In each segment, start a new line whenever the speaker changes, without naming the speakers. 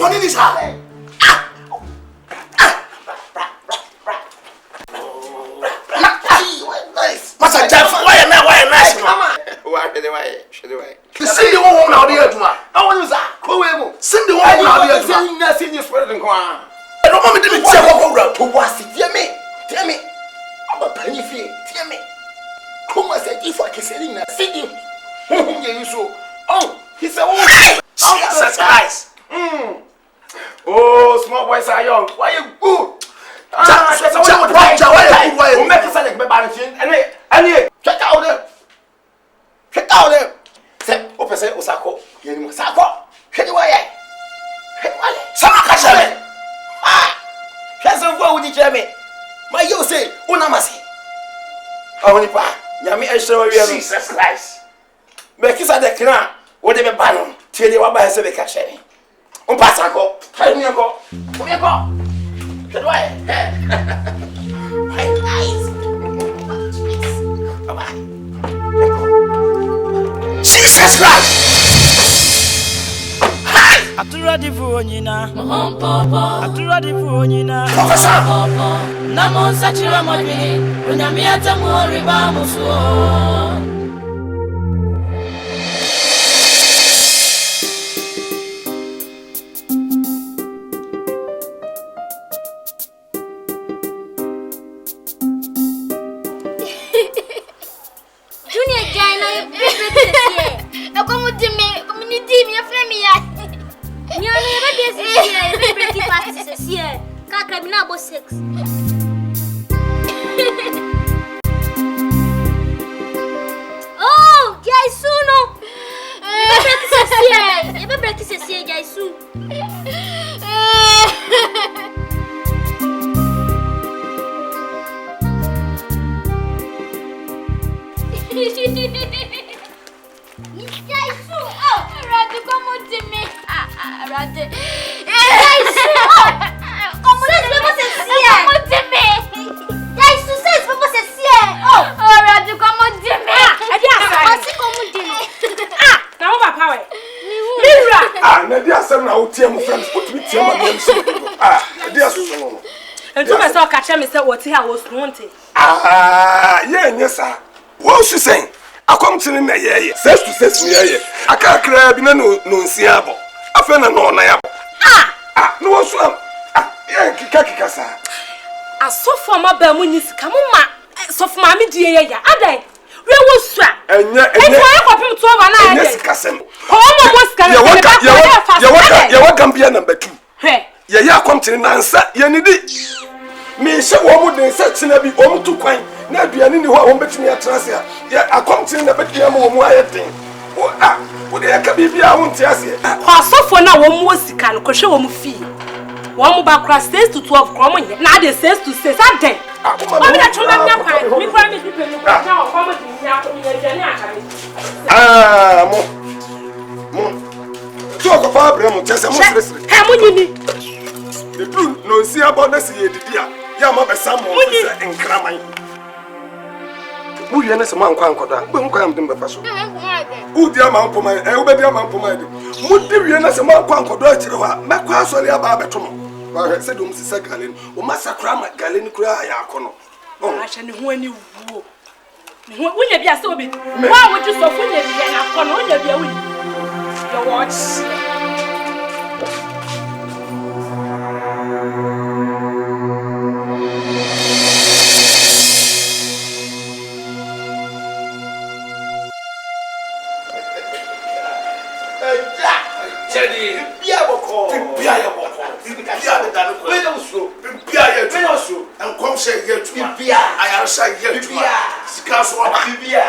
Bonnie is high. Nice. Master Jeff, why am I? Come on.
Why the way? Should the way?
The Cindy won't now the Edma. I want to say, Cindy won't now the Edma.
Nothing is better than Quan.
I don't want me to tell you who was it. Tell me. I'm a penny fee. Tell me. Who was it if I can say in a city? Whom you so? Oh, he said, oh, Jesus Christ.
Oh, small boys are young. Why you good? Check out them. Check out them. Say, open say, Osako. You Sako. Check away.
Sama
Ah, here's a word with the Jeremy. My you say, Unamasi. Oh, Nipa, Yami Esho,
Jesus Christ.
Make us at the clan. What they be banning. Tell you what by Sebe Cacheni. Pasako. Tell me a go. Come here, go. Get away. My eyes. Bye-bye.
Jesus Christ.
Atrofuo nyina Atrofuo nyina Namo sachira modwe onyame atamu riba muso
Junior Gina e como de me community me frame ya you never this year, pretty parties this year. Can't crab now about 6. Oh, Jaisu no. You better practice this year, Jaisu. Jaisu, oh, Radu, come on to me. Radu. Jaisu, oh, come on to me. Jaisu says, "Papa says, yeah." Oh, Radu, come on to me. Come on to me.
Now what power? Mira.
Nadia Sam now, Tim friends, put me to my dear son.
And to myself, catch me say what he was wanting.
Yes, sir. What she saying? I come to the year, says to says me, I can't crab in no siabo. I feel no na no swam. Kikasa.
I saw for my Bermunis, come on, so for my dear, Ada. We will swap. And yet, yes, Cassam.
You welcome be number 2. Ya come to the answer, Yanidi. Me say one would say to be on to coin. Na duane ni ho a won betumi atrase a ya akomtene na betia ma wo ayeten wo wo de aka bibia ho ntiase
asofo na wo mu osika no kohwe wo mu fi wo mu ba kra 6 to 12 kro mo nye na de 6 to 6 aden o bi da chuma nya kwan mi kra mi pipe mi kra na o ko mo di nya ko mi aduane aka
mo to ko fa abramo tese mo sresre
he mo nyini
the true no si abona si yedidi a ya ma be sam mo se enkraman Udia na se man kwa nkoda gbe nkwa am dem befa so Udia man poma ubedi man poma de mudi wie na se man kwa nkoda akire ho mekwa asori aba abetomo wa se dum sisa galen o masakra ma galen kura ya akono
acha ne ho ani wuo ne ho unya bia se obi wa wo ti so funya bia na akono unya bia wi your watch
and come say here to me. I am say here to me. Sikaso bibia.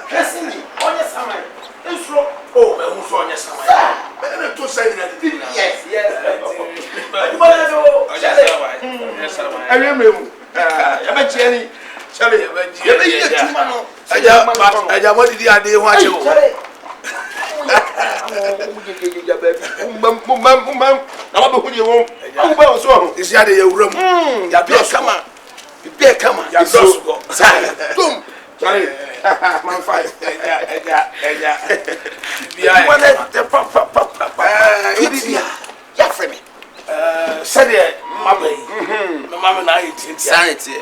Kasini onye samai ensuro
Oh, me who so onye samai. Me to say na the
yes
you want to
yes samai ayememu ya ba chiani chale ya ba
you be here to man. Aja what did you ade ho ache o.
Mum na wa be hu ni won awu ba so ho
isi ade ya wuram ya be kama ya so go boom
chale man fight
eja bia
wanna papa
Ya frame.
Said it, my baby. No mamma na it.
Sanity.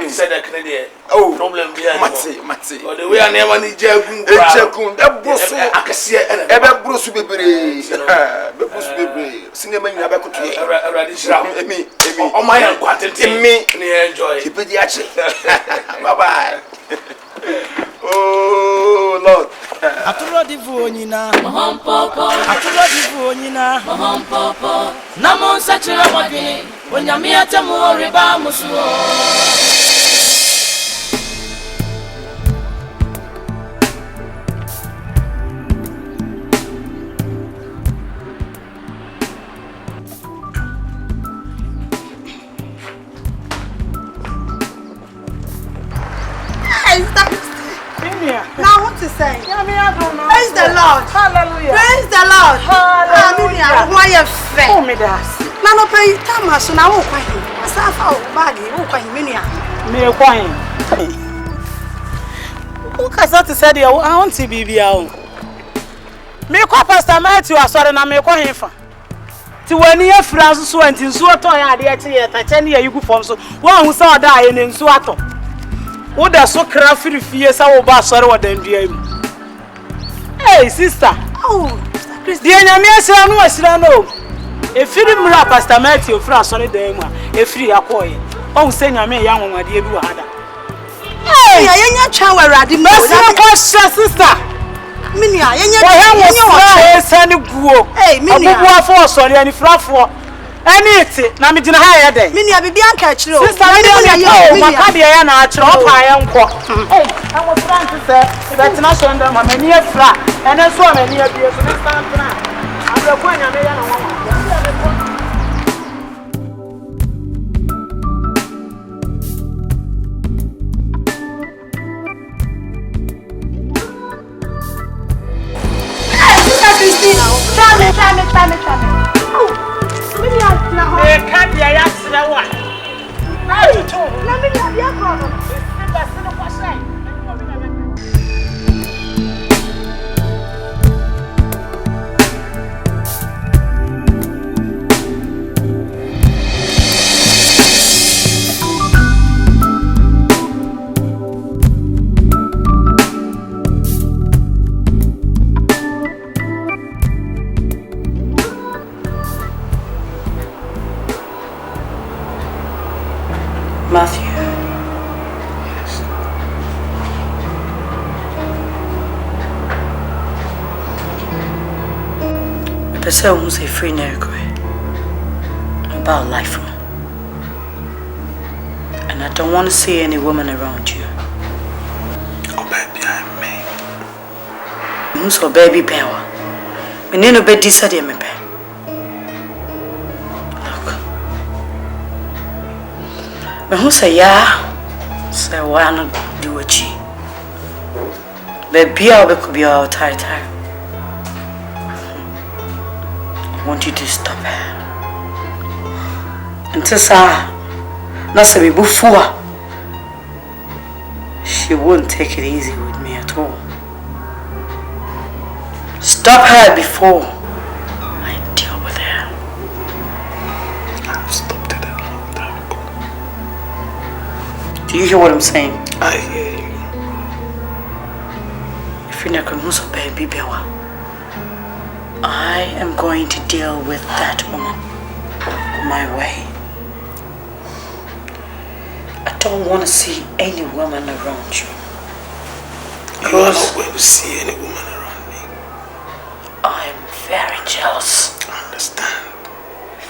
Said that Canadian.
Oh,
problem behind
Mati.
Or the way I never need Jagun.
That Bruce,
I can see it.
Ever Bruce be brave. Bruce be brave. Cinema, you have a
radish.
Me.
Oh, my own quantity.
Me.
Enjoy.
Keep it yachi. Bye bye. Oh, Lord.
Atrofuo nyina. Atrofuo nyina. Namon sachira wadini. Onyame atemu reba musuo.
Now what to say? Praise the Lord.
Hallelujah.
Praise the Lord.
Hallelujah.
Why you fair?
Oh, me das.
Nano pay Thomas na wo kwa hi. Asafa o bagi wo kwa hi menu ya.
Me kwa hin. Who kasa to say there I want to be bia. Me kwa Pastor Matthew asore na me kwa hin fa. Ti wani afra so anti nsu ato ya ade achi ye ta che ne ya yugu fom so. Wa hu sa oda aye ne nsu ato. Wo da so kra firi fie sa wo ba asore wadandua mu. Hey sister.
Oh,
Di enyame asira no asira no. Efiri mra Pastor Matthew ofra asore dan mu a efiri akoye. O se nyame ya nwonwade bi wa hada.
hey, yenya twa warade mo.
Mercy ko sister.
Menu ya yenya
wa sani guo.
Hey, menu ya.
Abubu afo osore ani frafo. Ani iti na me gina ha ye den.
Menu ya bibi anka akire o.
Sister me ya makade ya na akire o pa ya nko. Hey, awo frank se betina so ndem ma mani afra. Ene so mani abie so next time na. Abra kwa nya me ya na nwa.
Tame. Oh, menu ya na ho.
E ka dia ya sire wa.
Hey, na menu ya bia ko no.
Sister se no kwa sai.
Matthew.
Yes.
The person who's a free narco about life. And I don't want to see any woman around you.
Oh, baby, I may.
Who's a baby power? Me no bed decide me pay. But who say yeah? Say why not do what she? Baby, I'll be all tired. I want you to stop her. Until Nasa be before. She won't take it easy with me at all. Stop her before I deal with her.
I've stopped it a long time ago.
Do you hear what I'm saying?
I hear you.
If you're not going to baby Bewa, I am going to deal with that woman my way. I don't want to see any woman around you.
You are not going to see any woman around me.
I am very jealous.
I understand.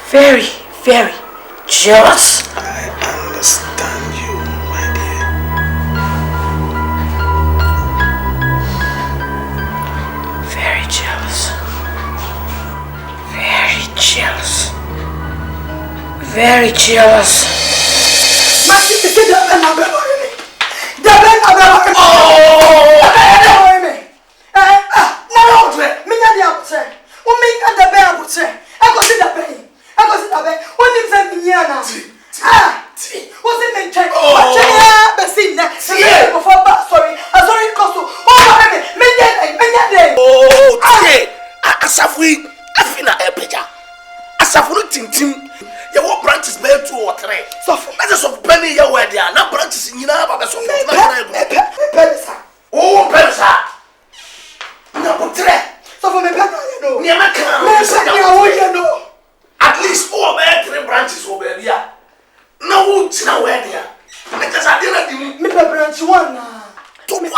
Very, very jealous.
I understand you, my dear.
Very jealous. Very jealous. Very jealous.
Oh, Atrofuo.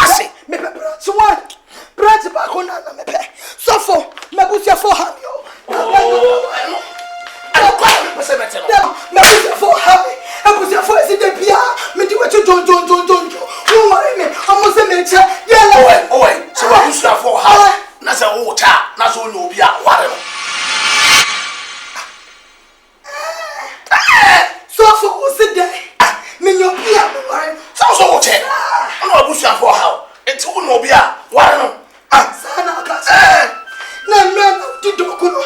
What's it?
Me branch one. Branch back on na me pe. So for me busia for ham yo.
I don't person better.
Me busia for ham. E busia for esi de bia. Me di wetu don. Who worry me? Almost a me cha. Yeah.
Oh, so I busia for ham. Na say o cha, na so no bia ware no.
So for who sit there? Me no bia me worry.
So o che. No busia for ham. Enti wo no bia ware no.
Sana ka. Na ti dokuno.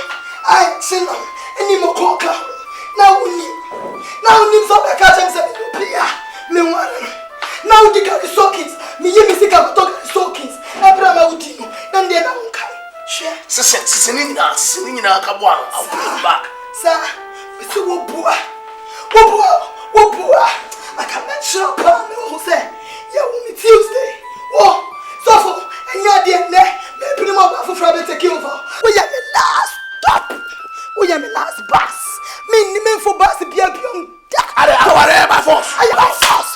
Ai sino. Eni mo koka. Na uni so be ka chem se no bia. Me worry. Na udi ka sockets. Me yemi sika to sockets. Abraham udino. Na ndie na unka. Share.
Sisi ni nyina ka bo I'll put it back.
Sir, Mr. Wobua. I can make sure plan who say, yeah, only Tuesday. Oh, so for and your dear neck, maybe no more for Friday take over. We are the last stop. We are the last bus. Me for bus to be a young.
I am by force.
I am by force.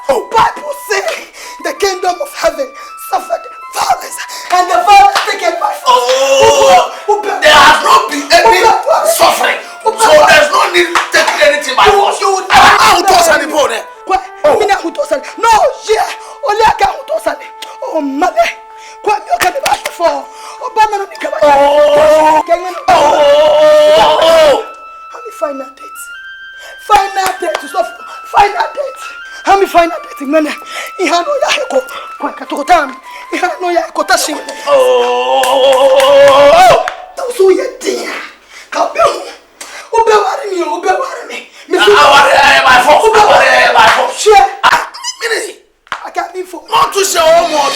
Oh, Bible say the kingdom of heaven suffered violence, and the violence taken by force.
Oh, there has not been any suffering, so there's no need to take anything by force. How to send the bone?
No, yeah, only I can send it. Oh, mother, quite you can back before. Oh, banana, how me find that date? Find that date to suffer. Find that date. How me find that date? Man, he had no yako. Quite a total. He had no yako touching. Oh, so you dear. Come on. Obey me.
My force.
Share.
Minute.
I can't be for.
Not to say all more.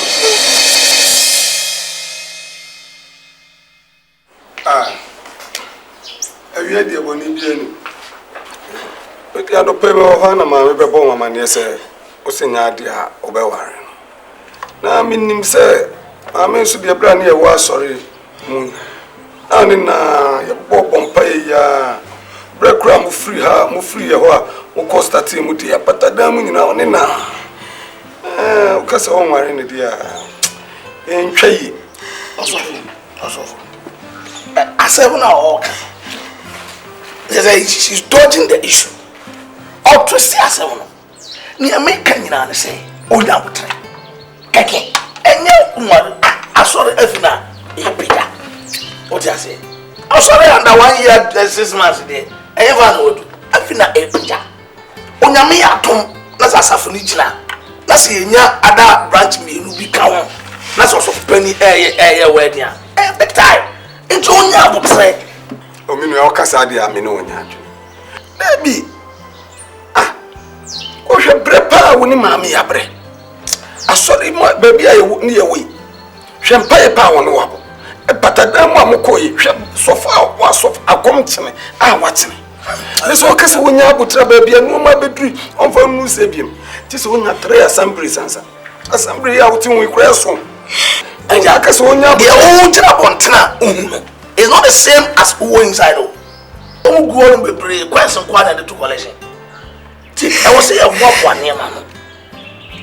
Awie de boni bienu. Oti ado pe me ho na ma me be bo mama ne se o se nya ade a obeware. Na minim se ame so de bra na ye wa sori mu. Ani na ye bo bompa ya brekura mu free ye ho a mo costa team mu de apata mu nyina oni na. O ka se won ware ne dia. Entwa yi.
Also. I said when I walk. She's dodging the issue. Or to see us on. Near me, can you say, oh, now, Keke, and you, I saw the Efina, Peter. What I say? I'm sorry, under 1 year, 6 months a day. Ever would Efina, Peter. On your me at home, that's a Safunijina. That's a other branch me, you be count. That's also penny air wedding. Every time. It's only a book say.
O mi no kasa de a me no nya adwo.
Baby. Ko hwe brepa woni maami ya bre. Asori mo baby aye ni ye we. Hwe mpaye pa woni wabo. E patadan mo amokoyi hwe sofa wa sofa akomtene a watene. Ne so kasa wonya abutra baby anu ma beduri onfa nu se biem. Ti so wonya 3 assembly sansa. Assembly ya wuti wi kura so. Eja kasa wonya de o tira bontena. It's not the same as who inside. Don't go on be pray. Question quite the two collection. I was say a walk 1 year, man.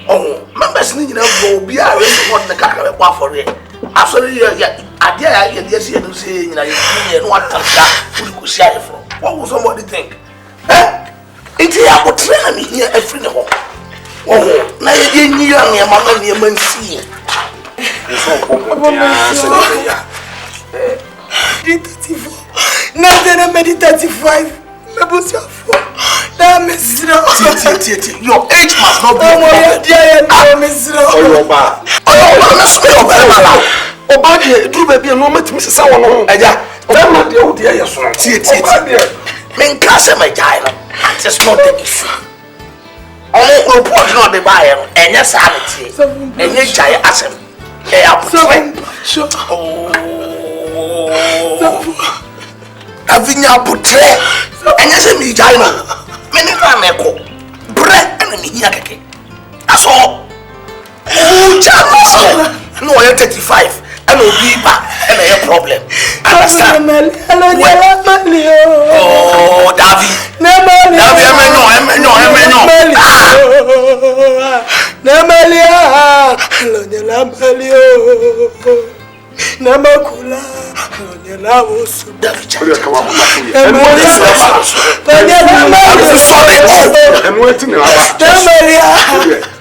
Oh, members need to go be a race on the car for it. Absolutely, yeah. I dare yes, you say, you know, what we could share from. What would somebody think? It's here, but train me here every day. Oh, now you knew your mother near man see.
Meditative. Now meditative 5.
Your age must not be a Avinya putre enyese mi jaino meni na meko bre ena mi hia keke aso o chama no 35
and will be back and a problem. Understand? Oh, Davi.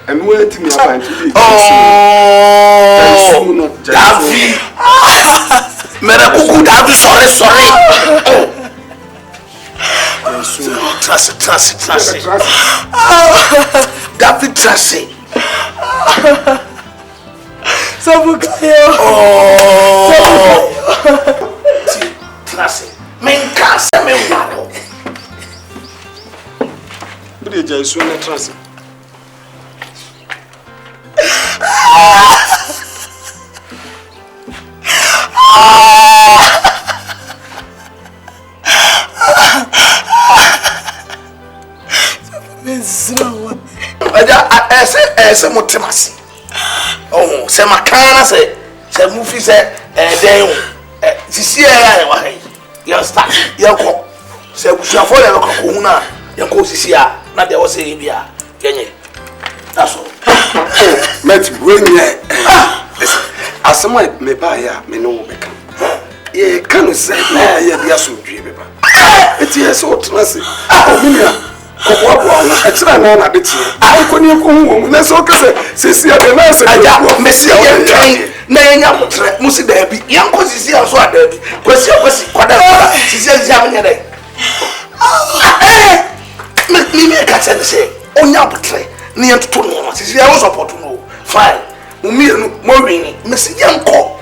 And waiting to
Davi. Merakuku Davi, sorry. Trust. Davi, trust. Trust. Men can't say me what.
But you just want to trust.
Ese motimasi. Oh, se makana se mufi se den sisi ya wa he. You start. You go. Se busuafo le ko huna, you go sisi a na de wo se bia. Yenye. That's all.
Met when listen. Asema me ba ya me no be kan. Ye kan say na ya bia so dwe be ba. Eti ye so trust. Ominia. Extra na de tie. Ko ni ko hu na so kase sisi ya de na se
aja mesi ya kan na yenya mutre musi da bi yanko sisi ya so ada bi kwesi kwada sisi ya nya de me ka tell say onya mutre ni entutu no sisi ya wo support no fine mo wini mesi yanko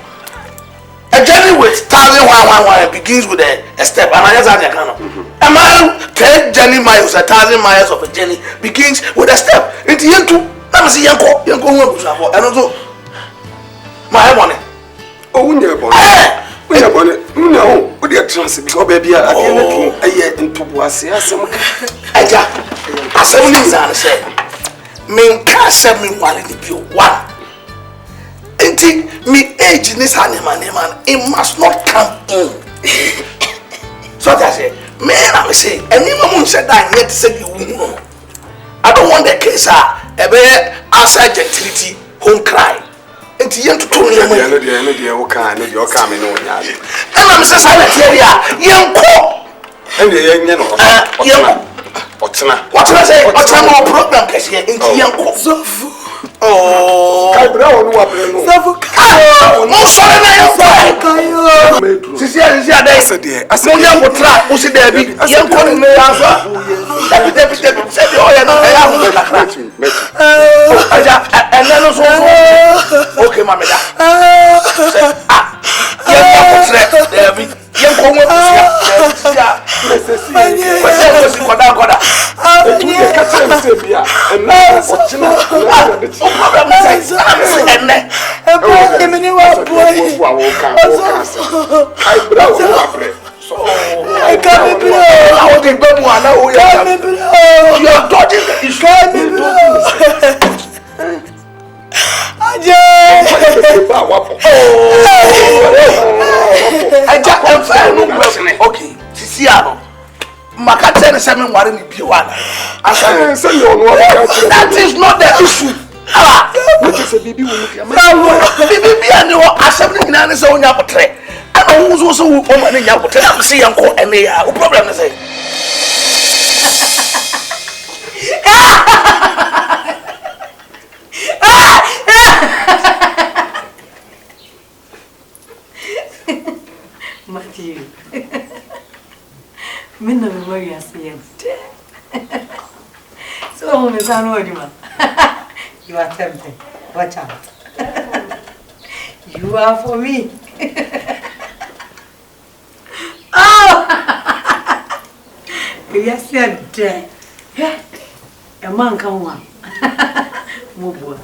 a journey with 1,111 begins with a step and I just had a kind of a mile 10 journey miles 1,000 miles of a journey begins with a step into yanko na see yanko who busuafo and also my money
unya bonne no o dey trans because baby I dey aye ntobo ase asem
aja asem ni zan say men ka asem mi wale ni bio one until me age in this animal, it must not come in. So I say, man, I say, and even said that yet said you know. I don't want the case outside gentility, home cry. And the young to tell you, and I'm so silent here, young co.
And the young
what can I say? What's our program? Young co. Oh,
no
sorry, Sisi there. Monya potra, usi debi. Yen ko ni answer. Debi. Say the oil no I aja, and then so. Okay, mameda. Yen potra, debi. Yen ko mo usia. Kwese koda.
You catch them say bia. And now
I can't be how the baby now you are dodging the okay, Sisiano. Makatene se me ware ni biwana. That is not the issue. What is a baby woman? Baby and you are assembling in an own apotre. I don't also woman in Yapotre. I'm seeing uncle and me. What problem is it?
Matthew. Me no worry as you. So, Miss Anodima, you are tempted. Watch out. You are for me. Oh! Yes, you're dead. A man come one. Move.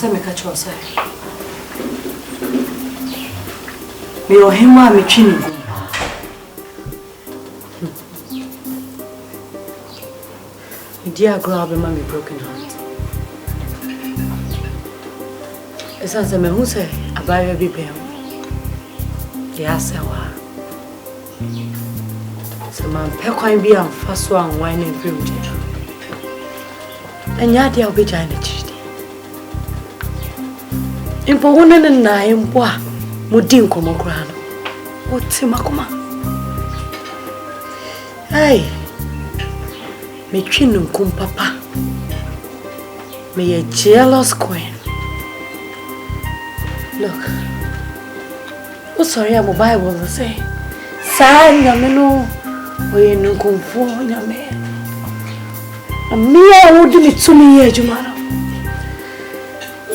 me catch your side. Me or him, me chin. Dear girl, be mommy broken heart. It's as a man who say, I buy a baby. Yes, I was. So, my pequine be on first one wine and fruit. And yet, I'll be giant. In Pawunan and I am bois, Mudim Comograno. What's him, Makuma? Hey. Me chinum kum papa. Me a jealous queen. Look. Oh sorry, I'm a Bible to say. Sign yameno. We no kumfu yame. A mere would do it to me, Jumano.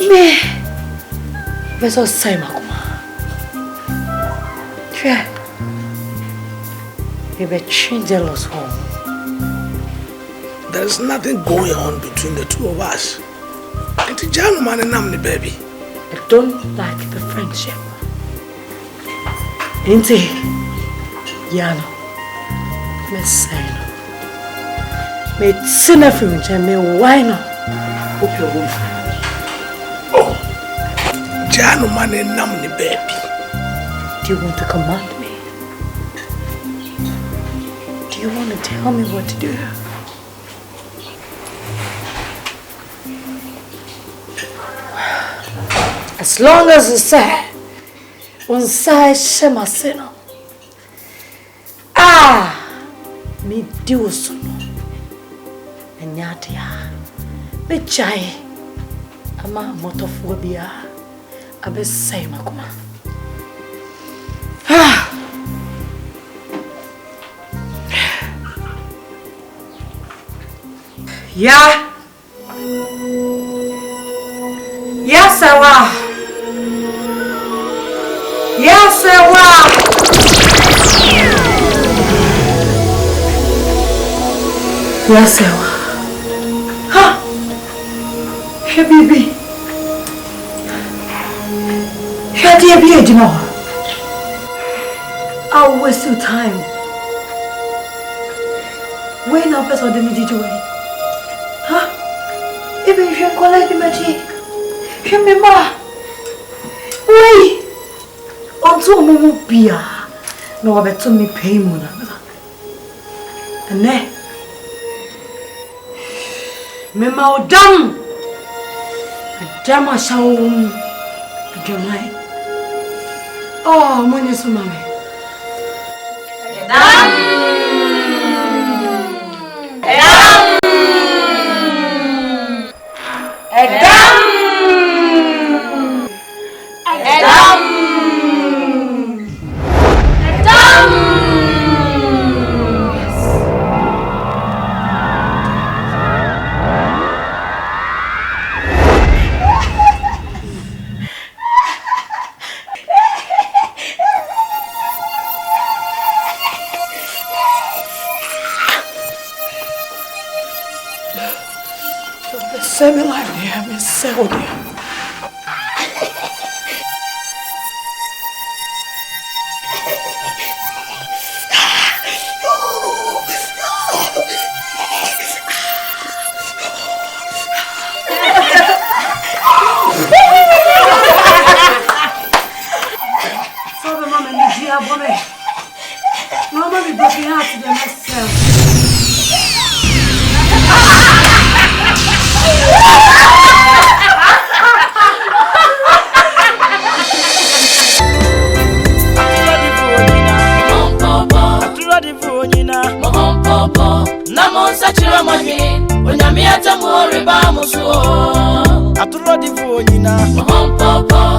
Me. Beso say makuma. Try. Me be jealous home.
There's nothing going on between the two of us. It's a gentleman and I'm the baby.
I don't like the friendship. Ain't it? Yano. Me say no. Me sin everything and me why no? Hope you're home.
Oh. Gentleman and I'm the baby.
Do you want to command me? Do you want to tell me what to do? As long as you say, one side shema seno. Me do so. And yatia, me chai. Ama motophobia. Abe say makuma. Yeah. Yes, I will. Yes, I will. Yes, I will. Huh? Hey, baby. Hey, dear, be a demo. I'll waste your time. When up as on the middle way. Huh? Even if you collect the magic. Remember, wait until Mumu Pia, no, I bet to me pay Muna. And then, Mema Dam, a Dama shall Jamai. Oh, Money Sumame. Semi-life there, Miss Settle there. So the mama needs you, Abome. Mama be broken heart to them myself.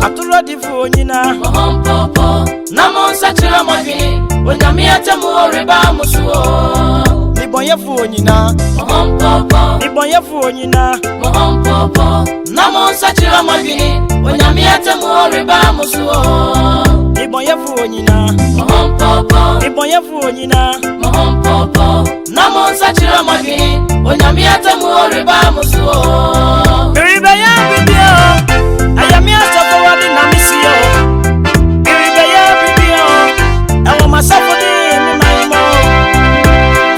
Atrofuo nyina Namo sachira mwahi Onyame atamo reba musuo Nibonyefuo nyina Namo sachira mwahi Onyame atamo reba musuo Nibonyefuo nyina Namo sachira mwahi Onyame atamo reba musuo Riba ya bibio answer for what in a missio. I want myself for the my mo.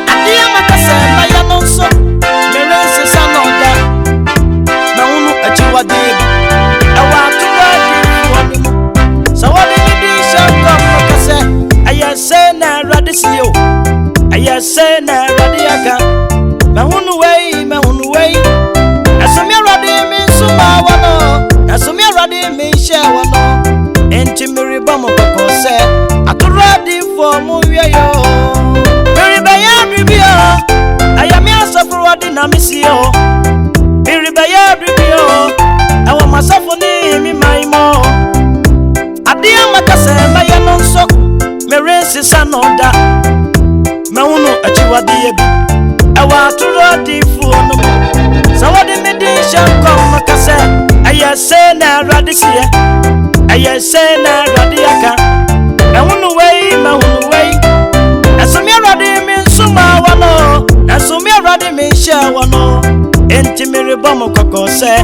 I dear Macassa, my young so. Merens is an order. Now, Achiwa did. I want to ride you. So, what did you shall come? Macassa, I say, na radisio. I say, na radiaca. My own way. As some year ready, me so I as some year ready, me share one. And Timmy Bomb of a Adiifuo muyo. Very bad review. I am answer for what in a missio. Very bad review. I want myself on me, my mo. Adia Macassa, my young so. Merens is an order. Mauno Achiwa Diaby. I want to Adiifuo. So what in the dish come Macassa? I say na radisia. I say na radiaca. I want away. As some year ready, me suma wano. As some year ready, me share wano. Intimate bomb of cocoa say,